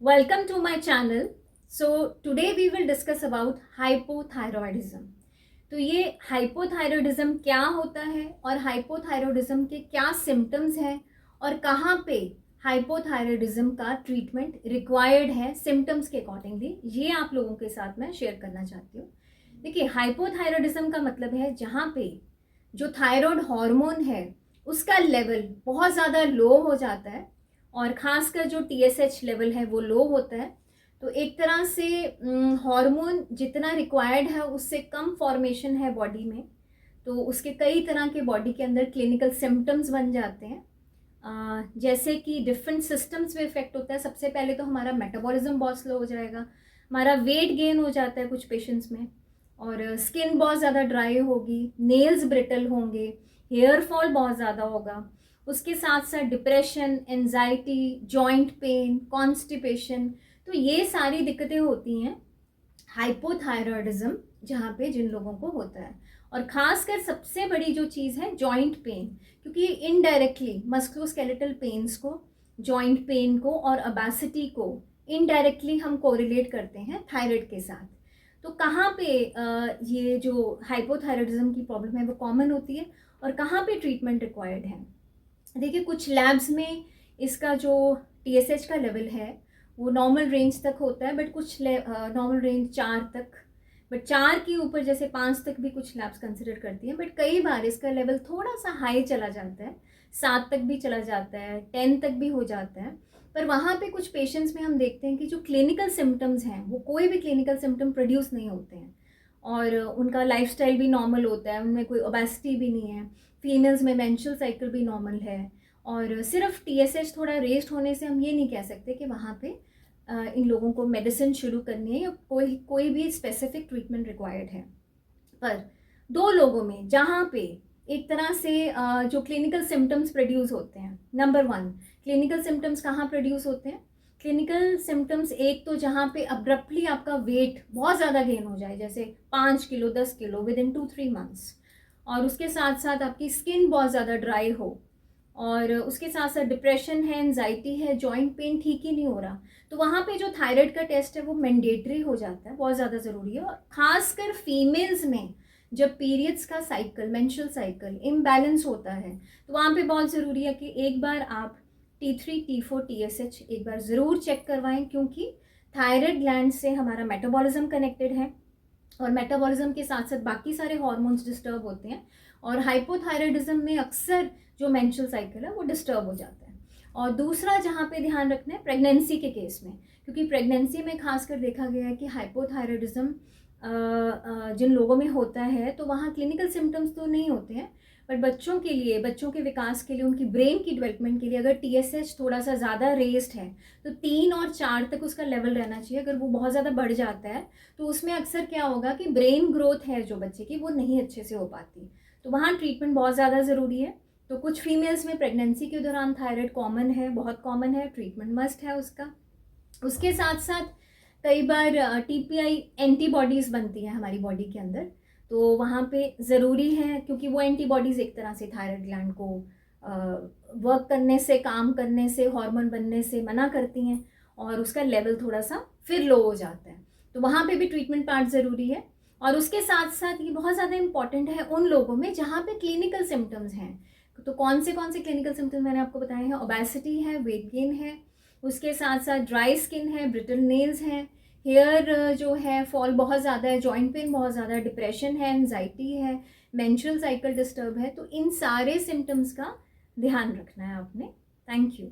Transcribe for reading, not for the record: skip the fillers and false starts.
Welcome to my channel. So today we will discuss about hypothyroidism. तो ये hypothyroidism क्या होता है और हाइपोथायरॉयडिज्म के क्या सिम्टम्स हैं और कहाँ पे हाइपोथायरॉयडिज्म का ट्रीटमेंट रिक्वायर्ड है सिम्टम्स के अकॉर्डिंगली, ये आप लोगों के साथ मैं शेयर करना चाहती हूँ। देखिए, हाइपोथायरॉयडिज्म का मतलब है जहाँ पे जो थायराइड हार्मोन है उसका लेवल बहुत ज़्यादा लो हो जाता है और ख़ासकर जो TSH लेवल है वो लो होता है। तो एक तरह से हार्मोन जितना रिक्वायर्ड है उससे कम फॉर्मेशन है बॉडी में, तो उसके कई तरह के बॉडी के अंदर क्लिनिकल सिम्टम्स बन जाते हैं। जैसे कि डिफरेंट सिस्टम्स में इफेक्ट होता है। सबसे पहले तो हमारा मेटाबॉलिज्म बहुत स्लो हो जाएगा, हमारा वेट गेन हो जाता है कुछ पेशेंट्स में, और स्किन बहुत ज़्यादा ड्राई होगी, नेल्स ब्रिटल होंगे, हेयर फॉल बहुत ज़्यादा होगा। उसके साथ साथ depression, anxiety, joint pain, constipation, तो ये सारी दिक्कतें होती हैं हाइपोथायरॉयडिज्म जहाँ पे जिन लोगों को होता है। और खासकर सबसे बड़ी जो चीज़ है जॉइंट पेन, क्योंकि इनडायरेक्टली मस्कुलोस्केलेटल पेन्स को, जॉइंट पेन को और ओबेसिटी को इनडायरेक्टली हम कोरिलेट करते हैं थायराइड के साथ। तो कहाँ पे ये जो हाइपोथायरॉयडिज्म की प्रॉब्लम है वो कॉमन होती है और कहाँ पे ट्रीटमेंट रिक्वायर्ड है। देखिए, कुछ लैब्स में इसका जो TSH का लेवल है वो नॉर्मल रेंज तक होता है, बट कुछ नॉर्मल रेंज 4 तक, बट 4 के ऊपर जैसे 5 तक भी कुछ लैब्स कंसिडर करती हैं। बट कई बार इसका लेवल थोड़ा सा हाई चला जाता है, 7 तक भी चला जाता है, 10 तक भी हो जाता है। पर वहाँ पे कुछ पेशेंट्स में हम देखते हैं कि जो क्लिनिकल सिम्टम्स हैं वो कोई भी क्लिनिकल सिम्टम प्रोड्यूस नहीं होते हैं और उनका लाइफस्टाइल भी नॉर्मल होता है, उनमें कोई ओबेसिटी भी नहीं है, फीमेल्स में मेंस्ट्रुअल साइकिल भी नॉर्मल है, और सिर्फ TSH थोड़ा रेस्ट होने से हम ये नहीं कह सकते कि वहाँ पे इन लोगों को मेडिसिन शुरू करनी है या कोई भी स्पेसिफिक ट्रीटमेंट रिक्वायर्ड है। पर 2 लोगों में जहाँ पे एक तरह से जो क्लिनिकल सिम्टम्स प्रोड्यूस होते हैं, नंबर 1 क्लिनिकल सिम्टम्स कहाँ प्रोड्यूस होते हैं? क्लिनिकल सिम्टम्स एक तो जहाँ पे अब्रप्टली आपका वेट बहुत ज़्यादा गेन हो जाए, जैसे 5 kilo 10 kilo with in 2-3 months, और उसके साथ साथ आपकी स्किन बहुत ज़्यादा ड्राई हो, और उसके साथ साथ डिप्रेशन है, एंजाइटी है, जॉइंट पेन ठीक ही नहीं हो रहा, तो वहाँ पे जो थायराइड का टेस्ट है वो मैंडेटरी हो जाता है, बहुत ज़्यादा ज़रूरी है। और ख़ासकर फीमेल्स में जब पीरियड्स का साइकिल, मेंस्ट्रुअल साइकिल इम्बैलेंस होता है, तो वहाँ पे बहुत ज़रूरी है कि एक बार आप T3, T4, TSH एक बार ज़रूर चेक करवाएं, क्योंकि थायराइड ग्लैंड से हमारा मेटाबॉलिज्म कनेक्टेड है और मेटाबॉलिज्म के साथ साथ बाकी सारे हार्मोन्स डिस्टर्ब होते हैं, और हाइपोथायरॉयडिज्म में अक्सर जो मेंस्ट्रुअल साइकिल है वो डिस्टर्ब हो जाता है। और दूसरा जहाँ पे ध्यान रखना है प्रेगनेंसी के केस में, क्योंकि प्रेगनेंसी में खासकर देखा गया है कि हाइपोथायरॉयडिज्म जिन लोगों में होता है तो वहाँ क्लिनिकल सिम्टम्स तो नहीं होते हैं, पर बच्चों के लिए, बच्चों के विकास के लिए, उनकी ब्रेन की डेवलपमेंट के लिए अगर TSH थोड़ा सा ज़्यादा रेस्ड है तो 3 और 4 तक उसका लेवल रहना चाहिए। अगर वो बहुत ज़्यादा बढ़ जाता है तो उसमें अक्सर क्या होगा कि ब्रेन ग्रोथ है जो बच्चे की वो नहीं अच्छे से हो पाती, तो वहाँ ट्रीटमेंट बहुत ज़्यादा ज़रूरी है। तो कुछ फीमेल्स में प्रेगनेंसी के दौरान थायराइड कॉमन है, बहुत कॉमन है, ट्रीटमेंट मस्ट है उसका। उसके साथ साथ कई बार TPI एंटीबॉडीज़ बनती हैं हमारी बॉडी के अंदर, तो वहाँ पे ज़रूरी है, क्योंकि वो एंटीबॉडीज़ एक तरह से थायराइड ग्लैंड को वर्क करने से, काम करने से, हार्मोन बनने से मना करती हैं और उसका लेवल थोड़ा सा फिर लो हो जाता है, तो वहाँ पे भी ट्रीटमेंट पार्ट ज़रूरी है। और उसके साथ साथ ये बहुत ज़्यादा इंपॉर्टेंट है उन लोगों में जहाँ पे क्लिनिकल सिम्टम्स हैं। तो कौन से क्लिनिकल सिम्टम्स मैंने आपको बताए हैं? ओबेसिटी है, वेट गेन है, उसके साथ साथ ड्राई स्किन है, ब्रिटल नेल्स हैं, हेयर जो है फॉल बहुत ज़्यादा है, जॉइंट पेन बहुत ज़्यादा है, डिप्रेशन है, एंजाइटी है, मेंस्ट्रुअल साइकिल डिस्टर्ब है। तो इन सारे सिम्टम्स का ध्यान रखना है आपने। Thank you.